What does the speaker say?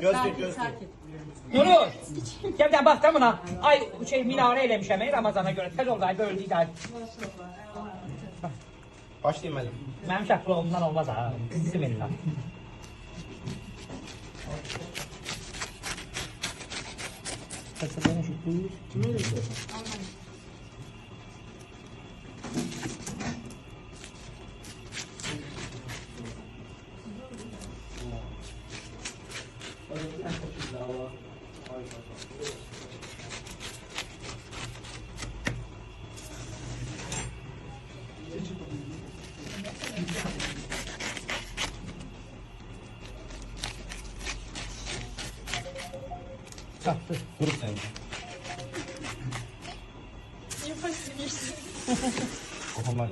Göz. Durur. Gel de bak da buna. Ay minare eləmişəm Ramazana görə. Tez oldu ay böldük də. Başlayayım hadi. Mənim şəklığımdan olmaz ha. Bismillah. Kime öyle şey? Çattı. Grup sen. Yavaş bir geçti. Olmaz.